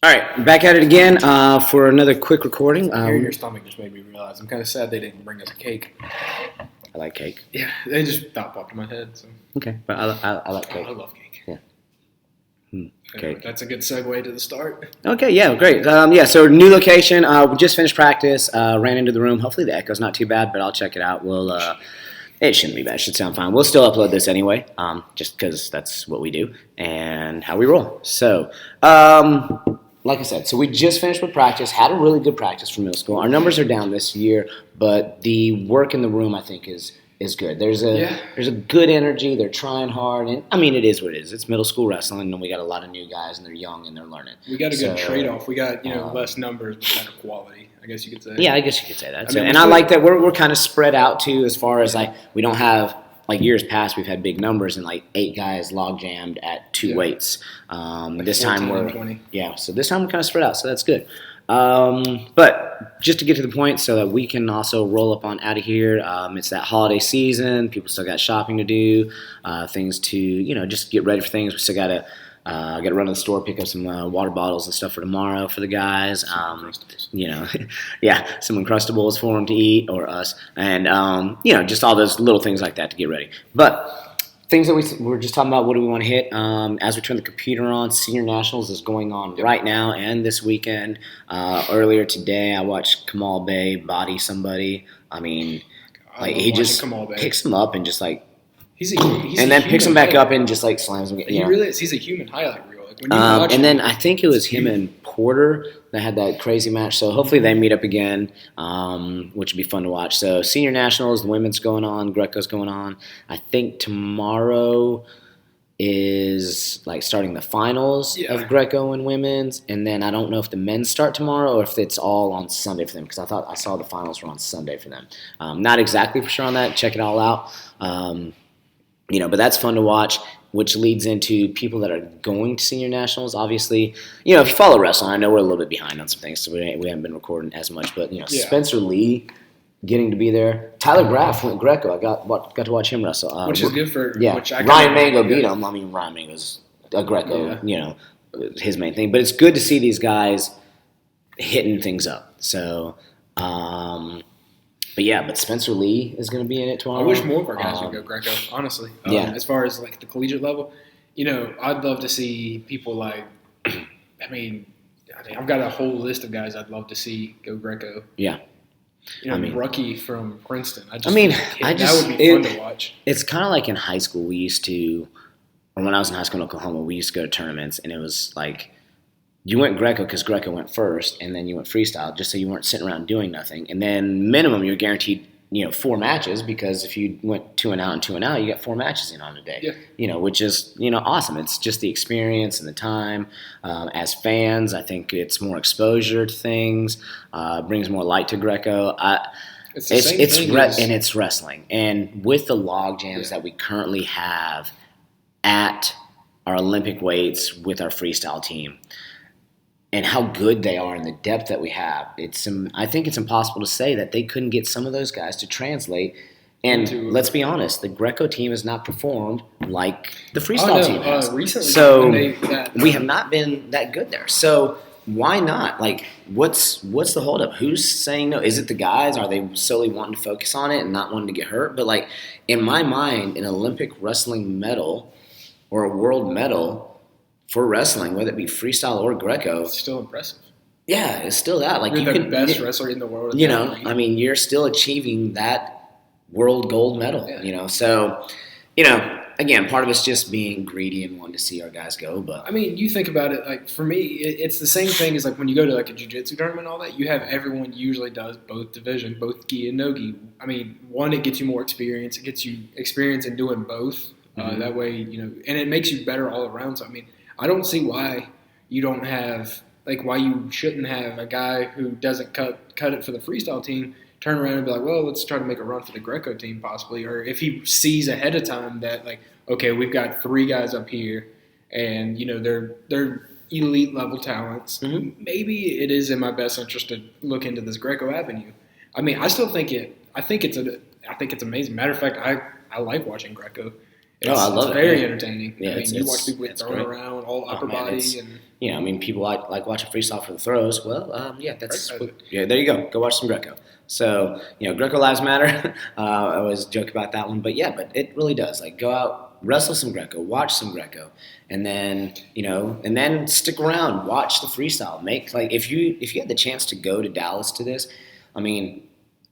All right, back at it again for another quick recording. Hearing your stomach just made me realize I'm kind of sad they didn't bring us a cake. I like cake. Yeah, they just thought popped in my head. So. Okay, but I like cake. I love cake. Yeah. Anyway, that's a good segue to the start. Okay, yeah, great. So new location. We just finished practice. Ran into the room. Hopefully the echo's not too bad, but I'll check it out. It shouldn't be bad. It should sound fine. We'll still upload this anyway, just because that's what we do and how we roll. So, like I said, so we just finished with practice. Had a really good practice for middle school. Our numbers are down this year, but the work in the room, I think, is good. There's a good energy. They're trying hard, and I mean, it is what it is. It's middle school wrestling, and we got a lot of new guys, and they're young and they're learning. We got a good trade-off. We got less numbers but better quality. I guess you could say. Yeah, I guess you could say that. I like that we're kind of spread out too, as far as like we don't have. Like years past, we've had big numbers and like 8 guys log jammed at 2 weights. This time so this time we're kind of spread out, so that's good. But just to get to the point, so that we can also roll up on out of here. It's that holiday season. People still got shopping to do, things to just get ready for things. We still got to run to the store, pick up some water bottles and stuff for tomorrow for the guys. Some Uncrustables for them to eat or us, and just all those little things like that to get ready. But things that we were just talking about, what do we want to hit? As we turn the computer on, Senior Nationals is going on right now and this weekend. Earlier today, I watched Kamal Bey body somebody. I mean, he just picks him up and just like. And then picks him back up and just like slams him. He really is. He's a human highlight reel. And then I think it was him and Porter that had that crazy match. So hopefully they meet up again, which would be fun to watch. So Senior Nationals, the women's going on, Greco's going on. I think tomorrow is like starting the finals of Greco and women's, and then I don't know if the men's start tomorrow or if it's all on Sunday for them, because I thought I saw the finals were on Sunday for them. Not exactly for sure on that. Check it all out. But that's fun to watch, which leads into people that are going to Senior Nationals. Obviously, if you follow wrestling, I know we're a little bit behind on some things, so we haven't been recording as much. But, Spencer Lee getting to be there. Tyler Graff went Greco. I got to watch him wrestle. Which is good for Ryan Mango beat him. I mean, Ryan Mango's a Greco, his main thing. But it's good to see these guys hitting things up. So, But Spencer Lee is going to be in it tomorrow. I wish more of our guys would go Greco, honestly. As far as like the collegiate level, I'd love to see people like, I've got a whole list of guys I'd love to see go Greco. Yeah. Rucky from Princeton. That would be fun to watch. It's kind of like in high school. We used to, or when I was in high school in Oklahoma, we used to go to tournaments, and it was like, you went Greco because Greco went first, and then you went freestyle just so you weren't sitting around doing nothing. And then minimum, you're guaranteed, 4 matches, because if you went 2 and out and 2 and out, you got 4 matches in on a day. Yeah. Which is, awesome. It's just the experience and the time. As fans, I think it's more exposure to things, brings more light to Greco. It's wrestling. And with the log jams that we currently have at our Olympic weights with our freestyle team, and how good they are and the depth that we have, I think it's impossible to say that they couldn't get some of those guys to translate. And let's be honest, the Greco team has not performed like the freestyle team has. Recently, so we have not been that good there. So why not? Like, what's the holdup? Who's saying no? Is it the guys? Are they solely wanting to focus on it and not wanting to get hurt? But like, in my mind, an Olympic wrestling medal or a world medal for wrestling, whether it be freestyle or Greco, it's still impressive. Yeah, it's still that. Like, you're the best wrestler in the world. You're still achieving that world gold medal. Yeah. So, again, part of it's just being greedy and wanting to see our guys go. But you think about it. Like, for me, it's the same thing as like when you go to like a jiu-jitsu tournament and all that. You have everyone usually does both division, both gi and no gi. One, it gets you more experience. It gets you experience in doing both. That way, and it makes you better all around. So I don't see why you don't have, why you shouldn't have a guy who doesn't cut it for the freestyle team turn around and be like, well, let's try to make a run for the Greco team possibly. Or if he sees ahead of time that, okay, we've got 3 guys up here and, they're elite level talents, maybe it is in my best interest to look into this Greco avenue. I still think I think it's amazing. Matter of fact, I like watching Greco. I love it's it. very entertaining. Yeah, I mean, you watch people get thrown great. around, all upper man, body, and I mean, people like watching freestyle for the throws. Well, that's Right. there you go. Go watch some Greco. So Greco lives matter. I always joke about that one, but it really does. Like, go out, wrestle some Greco, watch some Greco, and then stick around, watch the freestyle. Make like if you had the chance to go to Dallas to this, I mean.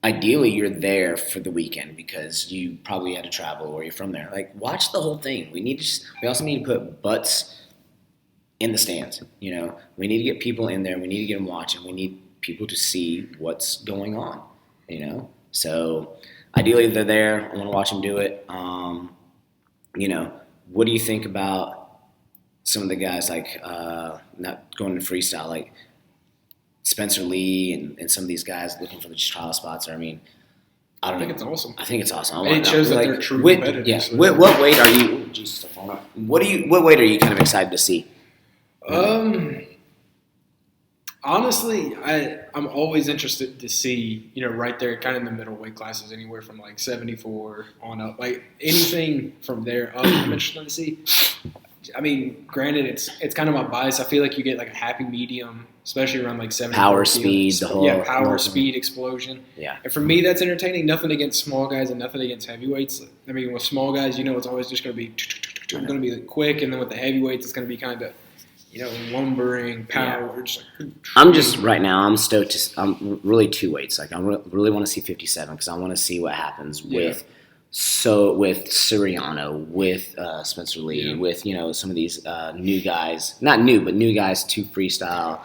Ideally, you're there for the weekend because you probably had to travel or you're from there. Like, watch the whole thing. We also need to put butts in the stands. We need to get people in there. We need to get them watching. We need people to see what's going on. So ideally they're there. I want to watch them do it. What do you think about some of the guys like not going to freestyle like? Spencer Lee and some of these guys looking for the trial spots. I mean, I don't know. it's awesome. I think it's awesome. And it shows that they're true competitors. Yeah. What weight are you? Jesus, the phone. What weight are you kind of excited to see? Honestly, I'm always interested to see right there, kind of in the middle weight classes, anywhere from like 74 on up. Like anything from there up, I'm interested to see. I mean, granted, it's kind of my bias. I feel like you get like a happy medium, especially around like 70 power, speed, the whole power, speed, explosion. Yeah. And for me, that's entertaining. Nothing against small guys and nothing against heavyweights. I mean, with small guys, it's always just going to be like quick, and then with the heavyweights, it's going to be kind of lumbering power. Yeah. I'm just right now. I'm stoked. I'm really two weights. Like I really want to see 57 because I want to see what happens with Suriano, with Spencer Lee, with some of these new guys, not new, but new guys to freestyle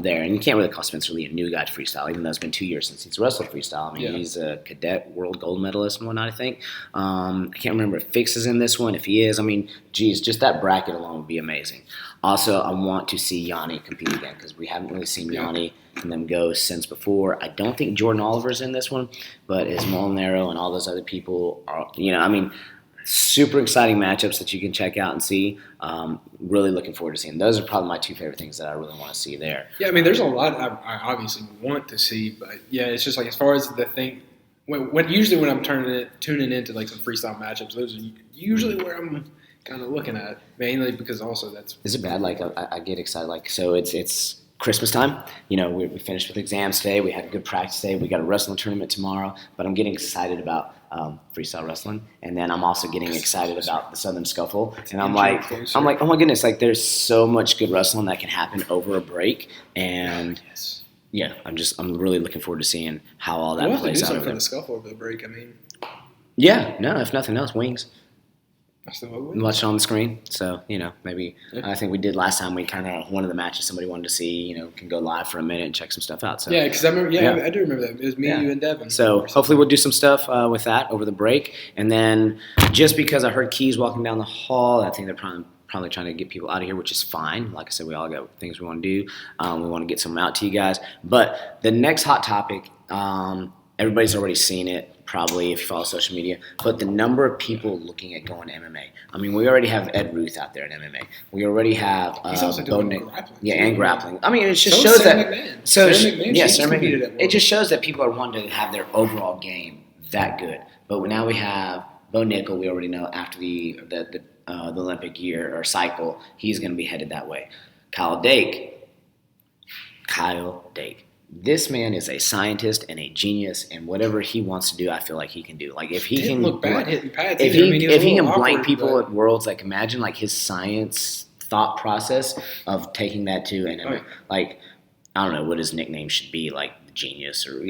there. And you can't really call Spencer Lee a new guy to freestyle, even though it's been 2 years since he's wrestled freestyle. I mean, he's a cadet world gold medalist and whatnot, I think. I can't remember if Fix is in this one. If he is, I mean, geez, just that bracket alone would be amazing. Also, I want to see Yanni compete again because we haven't really seen Yanni and them go since before. I don't think Jordan Oliver's in this one, but is Molinaro and all those other people are, super exciting matchups that you can check out and see. Really looking forward to seeing. Those are probably my two favorite things that I really want to see there. Yeah, I mean, there's a lot I obviously want to see, but it's just like as far as the thing. Usually when I'm tuning into like some freestyle matchups, those are usually where I'm kind of looking at, mainly because also that's. Is it bad? Like I get excited. Like so, it's Christmas time. We finished with exams today. We had a good practice day. We got a wrestling tournament tomorrow. But I'm getting excited about freestyle wrestling, and then I'm also getting excited about the Southern Scuffle. And I'm like, oh my goodness! Like there's so much good wrestling that can happen over a break, and I'm really looking forward to seeing how all that plays out. We'll have to do something for the Scuffle over the break. I mean, if nothing else, wings. Watch it on the screen. So, maybe I think we did last time. We kind of one of the matches somebody wanted to see, can go live for a minute and check some stuff out. So because I remember, I do remember that. It was me, you, and Devin. So hopefully we'll do some stuff with that over the break. And then just because I heard Keys walking down the hall, I think they're probably trying to get people out of here, which is fine. Like I said, we all got things we want to do. We want to get something out to you guys. But the next hot topic, everybody's already seen it. Probably if you follow social media, but the number of people looking at going to MMA. I mean, we already have Ed Ruth out there at MMA. We already have he's also doing grappling. And grappling. I mean, it just shows that. McMahon. So Sarah McMahon, it just shows that people are wanting to have their overall game that good. But now we have Bo Nickel. We already know after the Olympic year or cycle, he's going to be headed that way. Kyle Dake. This man is a scientist and a genius, and whatever he wants to do, I feel like he can do. Like if he can look bad hitting pads, if he can blank people at Worlds, like imagine like his science thought process of taking that to and like I don't know what his nickname should be, like genius or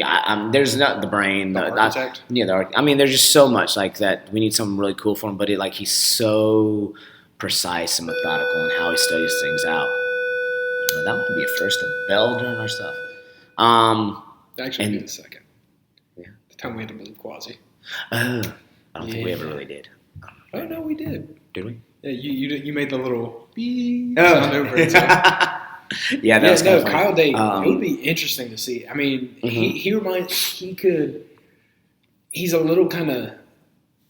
there's not the brain, the architect. I mean, there's just so much like that. We need something really cool for him, but he's so precise and methodical in how he studies things out. That would be a first, a bell during our stuff. Actually, be the second. Yeah. The time we had to believe Quasi. I don't think we ever really did. Oh no, we did. Did we? Yeah, you made the little beep sound over it. So. Kyle Dake. It would be interesting to see. I mean, he's a little kind of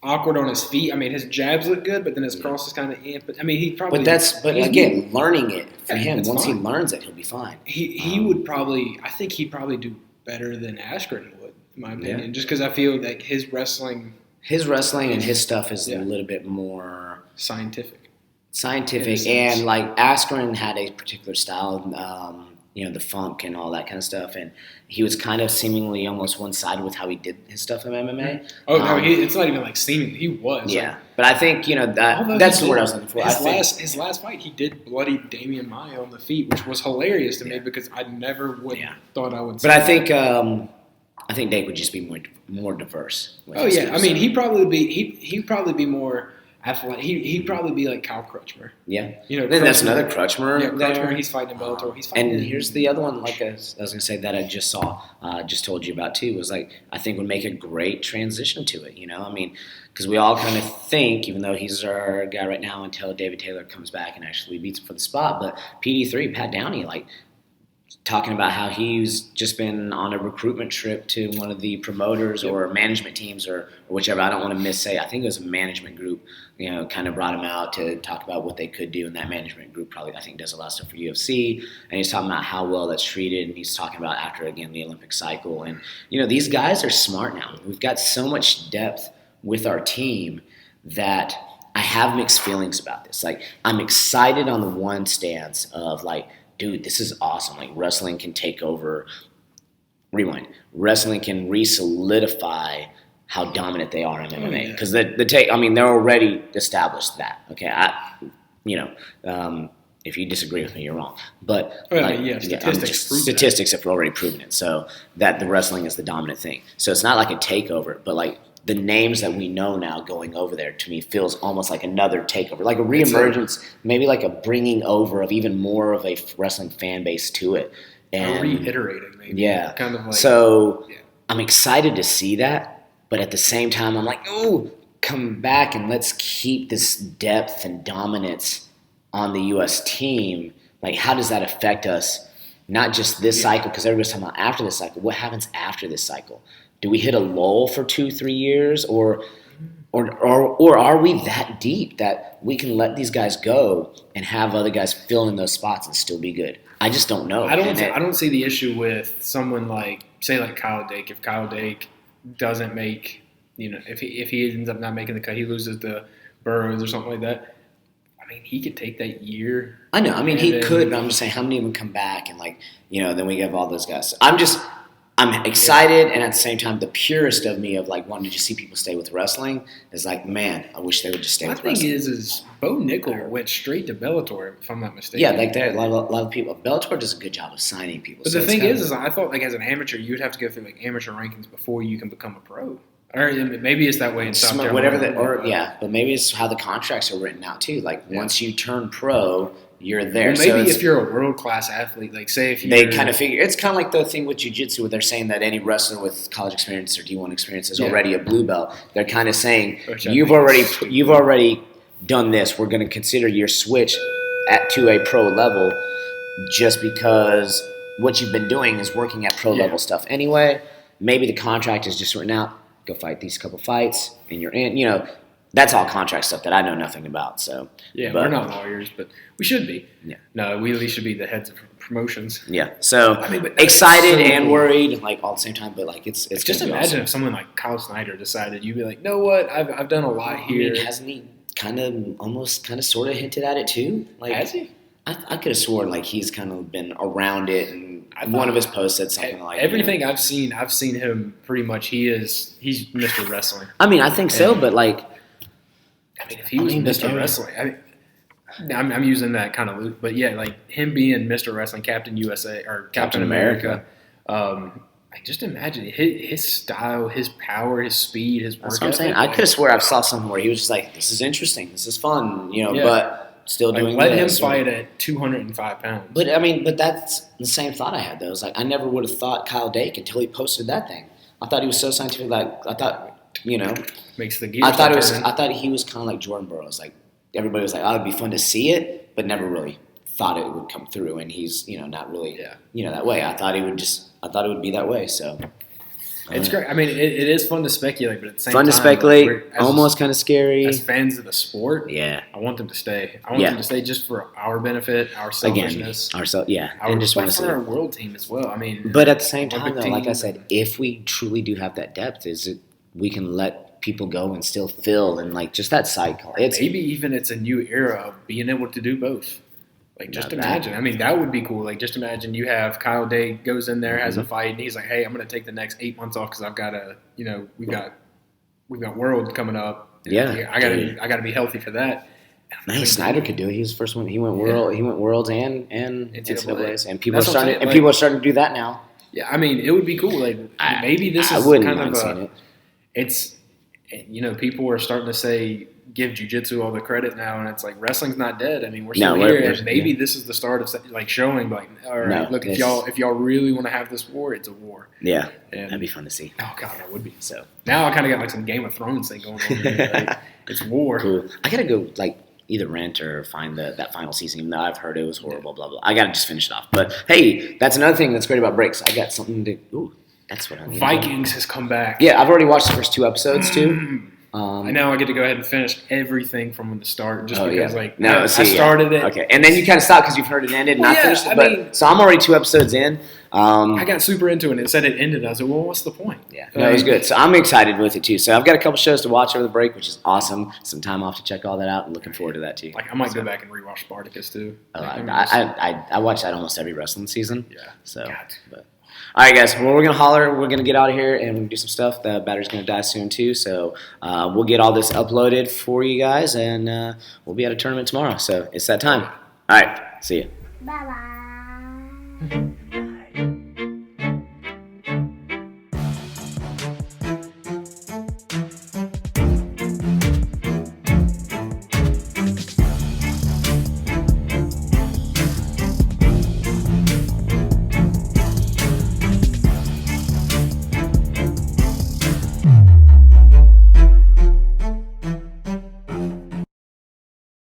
awkward on his feet. I mean, his jabs look good, but then his cross is kind of but I mean, he probably. But again, learning it for him. Once he learns it, he'll be fine. He would probably. I think he'd probably do better than Askren would, in my opinion. Just because I feel like his wrestling his wrestling and his stuff is Yeah. a little bit more scientific. scientific, In a sense. and like Askren had a particular style, the funk and all that kind of stuff, and he was kind of seemingly almost one-sided with how he did his stuff in MMA. Oh no, it's not even like seeming. He was. Yeah, but I think Although that's he the word did- I was looking for. His last fight, he did bloody Damian Maia on the feet, which was hilarious to me because I never would thought I would. But I think Dake would just be more diverse. with Oh his yeah, skills, I mean so. he'd probably be more athletic. He'd probably be like Kyle Crutchmer. Yeah. You know, Then that's Crutchmer- another Crutchmer. Yeah, there. Crutchmer. He's fighting in Bellator. He's fighting. And here's the other one, like I was going to say, that I just saw, just told you about too, was like, I think would make a great transition to it, I mean, because we all kind of think, even though he's our guy right now until David Taylor comes back and actually beats him for the spot, but PD3, Pat Downey, like, talking about how he's just been on a recruitment trip to one of the promoters or management teams or whichever. I don't want to missay. I think it was a management group, kind of brought him out to talk about what they could do. And that management group probably, I think, does a lot of stuff for UFC. And he's talking about how well that's treated. And he's talking about after, again, the Olympic cycle. And, these guys are smart now. We've got so much depth with our team that I have mixed feelings about this. Like, I'm excited on the one stance of, like, dude, this is awesome. Like, wrestling can take over. Rewind. Wrestling can re-solidify how dominant they are in MMA. Because they're already established that. Okay, if you disagree with me, you're wrong. But statistics have already proven it. So that the wrestling is the dominant thing. So it's not like a takeover, but like the names that we know now going over there, to me, feels almost like another takeover, like a reemergence, maybe like a bringing over of even more of a wrestling fan base to it. And reiterating, maybe. Yeah. Kind of like. So I'm excited to see that, but at the same time, I'm like, oh, come back and let's keep this depth and dominance on the U.S. team. Like, how does that affect us? Not just this cycle, because everybody's talking about after this cycle. What happens after this cycle? Do we hit a lull for 2-3 years, or are we that deep that we can let these guys go and have other guys fill in those spots and still be good? I just don't know. I don't see the issue with someone like, say, like Kyle Dake. If Kyle Dake doesn't make, if he ends up not making the cut, he loses to Burroughs or something like that. I mean, he could take that year. I know. I mean, he could, but I'm just saying, how many of them come back and then we have all those guys. I'm excited, and at the same time, the purest of me of like wanting to just see people stay with wrestling is like, man, I wish they would just stay with wrestling. My thing is Bo Nickel went straight to Bellator, if I'm not mistaken. Yeah, like there, a lot of people. Bellator does a good job of signing people. But the thing is I thought like as an amateur, you'd have to go through like amateur rankings before you can become a pro. Or maybe it's that way in South Carolina. But maybe it's how the contracts are written out too. Like once you turn pro, you're there. Well, maybe if you're a world class athlete, like say if you they kind of figure it's kind of like the thing with jiu-jitsu where they're saying that any wrestler with college experience or D1 experience is already a blue belt. They're kind of saying you've already done this. We're going to consider your switch to a pro level just because what you've been doing is working at pro level stuff anyway. Maybe the contract is just written out. Go fight these couple fights and you're in. That's all contract stuff that I know nothing about. So we're not lawyers, but we should be. Yeah. No, we at least should be the heads of promotions. Yeah. So excited and worried, like all at the same time. But like it's just imagine awesome. if someone like Kyle Snyder decided, you'd be like, know what? I've done a lot here. I mean, hasn't he kind of sort of hinted at it too? Like, has he? I could have sworn like he's kind of been around it, and one of his posts said something like everything I've seen him pretty much. He's Mr. Wrestling. I mean, I think so, but like. I mean, if he was Mr. Wrestling, I'm using that kind of loop, but yeah, like him being Mr. Wrestling, Captain USA or Captain America. Just imagine his style, his power, his speed, his work. That's what I'm saying. I could have swore I saw something where he was just like, "This is interesting, this is fun," but still doing. Let him fight at 205 pounds. But that's the same thought I had though. It was like I never would have thought Kyle Dake until he posted that thing. I thought he was so scientific. Like I thought. Makes the gears. I thought he was kind of like Jordan Burroughs. Like everybody was like, "Oh, it'd be fun to see it," but never really thought it would come through. And he's not really that way. I thought it would be that way. So it's great. I mean, it is fun to speculate, but at the same time, to speculate. Almost kind of scary. As fans of the sport, I want them to stay. I want them to stay just for our benefit, our selfishness, and just want to see our world team as well. I mean, but at the same time, though, like I said, if we truly do have that depth, we can let people go and still feel and like just that cycle. It's Maybe even it's a new era of being able to do both. Like, just imagine. I mean, that would be cool. Like, just imagine you have Kyle Day goes in there, has a fight, and he's like, "Hey, I'm going to take the next 8 months off because I've got to, we've got World coming up. Yeah, I got to be healthy for that." Man, Snyder could do it. He was the first one. He went worlds and NCAAs, and people are starting to do that now. Yeah, I mean, it would be cool. Like, maybe this is kind of it's people are starting to say give jiu-jitsu all the credit now, and it's like wrestling's not dead. I mean, we're still here, and maybe this is the start of like showing like, all right, look, if y'all really want to have this war, it's a war. Yeah, that'd be fun to see. Oh god, that would be. So now I kind of got like some Game of Thrones thing going on here. Like, it's war. Cool. I gotta go like either rent or find that final season. Even though I've heard it was horrible, blah blah. I gotta just finish it off. But hey, that's another thing that's great about breaks. I got something to. Ooh, that's what I need. Vikings has come back. Yeah, I've already watched the first 2 episodes too. I know I get to go ahead and finish everything from the start, just because I started it. Okay, and then you kind of stopped because you've heard it ended, and I finished it. So I'm already 2 episodes in. I got super into it, and it said it ended. I was like, well, what's the point? Yeah, no, it was good. So I'm excited with it too. So I've got a couple shows to watch over the break, which is awesome. Some time off to check all that out, and looking forward to that too. Like I might go back and rewatch Spartacus too. I watch that almost every wrestling season. Yeah. So, but. All right, guys. Well, we're going to holler. We're going to get out of here and we're going to do some stuff. The battery's going to die soon, too. So we'll get all this uploaded for you guys, and we'll be at a tournament tomorrow. So it's that time. All right. See you. Bye-bye.